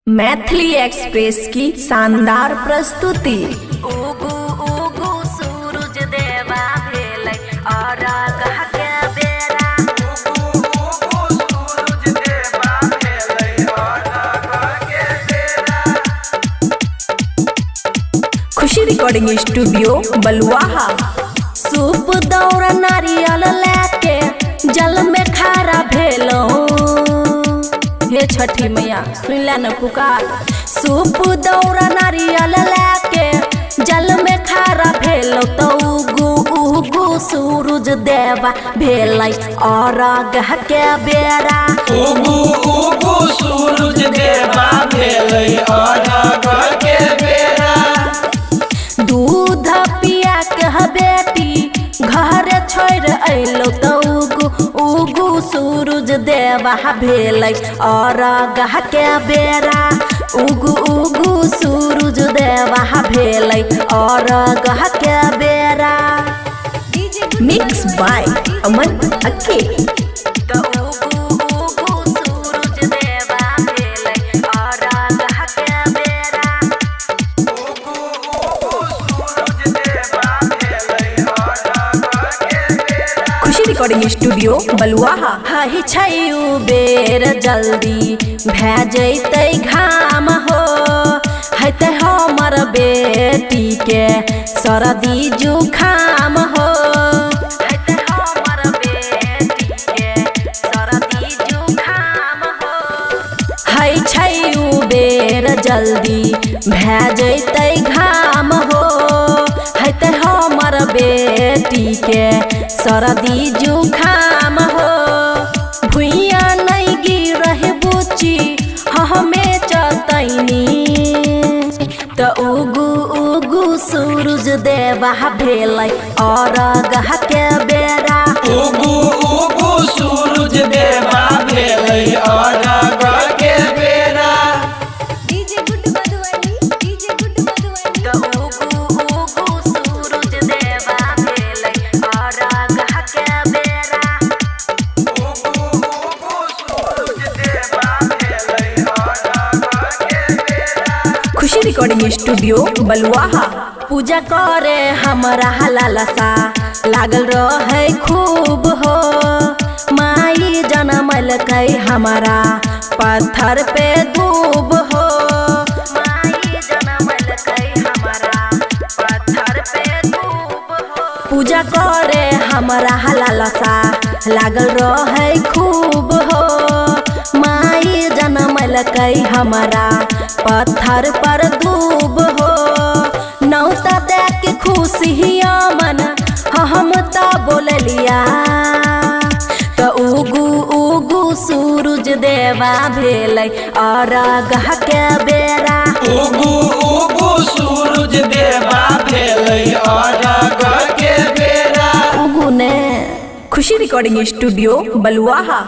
Maithili express की शानदार प्रस्तुति। उगु उगु सूरज देवा भेलै अरग के बेरा। उगु उगु सूरज देवा भेलै अरग के बेरा। खुशी रिकॉर्डिंग स्टूडियो बलुआहा। सूप दौड़ नारियल लेके जल में खारा भेलो। हे छठी मैया सुन ले न पुकार। सूप दौड़ नारियल लेके जल में खारा भेलो तो उगु उगु सूरज देवा भेलै अरग के बेरा। उगु उगु सूरज देवा भेलै अरग के बेरा। दूध पिया के बेटी घर छोड़ अइलो तो उगु उगु सूरज देवा भेलै अरग के बेरा। उगु उगु सूरज देवा भेलै अरग के बेरा। मिक्स बाय अमन अक्के। तो उगु उगु सूरज देवा भेलै अरग के बेरा। उगु उगु सूरज देवा भेलै अरग के बेरा। खुशी रिकॉर्डिंग स्टूडियो बलुआहा। हाही छैउ बेर जल्दी भै जैतै घाम हो। हैते हमर बेटी के सर्दी जुखाम हो। हैते हमर बेटी के सर्दी जुखाम हो। है छैउ बेर जल्दी भै जैतै घाम हो। हैते हमर बेटी के सर्दी जुखाम हो। भुइया नहीं गिरह बुची हमें चतैनी तो उगु उगु सूरज देवा भेलै अरग के बेरा। उगु उगु सूरज देवा भेलै अरग के बेरा। तो उगु उगु सूरज देवा भेलै अरग के बेरा। उगु उगु सूरज देवा भेलै अरग के बेरा। खुशी रिकॉर्डिंग स्टूडियो बलुआहा। पूजा करे हमरा लालसा लागल रहे खूब हो। माई जनमल कई हमारा पत्थर पे दूब हो। माई जनमल कई हमारा पत्थर पे धूप हो। पूजा करे हमरा लालसा लागल रहे खूब हो। माई जनमल कई हमारा पत्थर पर दूब हो। नौता दे के खुशिया मन हम तो बोलिया तो उगु उगु सूरज देवा भेलै अरग के बेरा। उगु उगु सूरज देवा भेलै अरग के बेरा। उगु ने खुशी रिकॉर्डिंग स्टूडियो बलुआहा।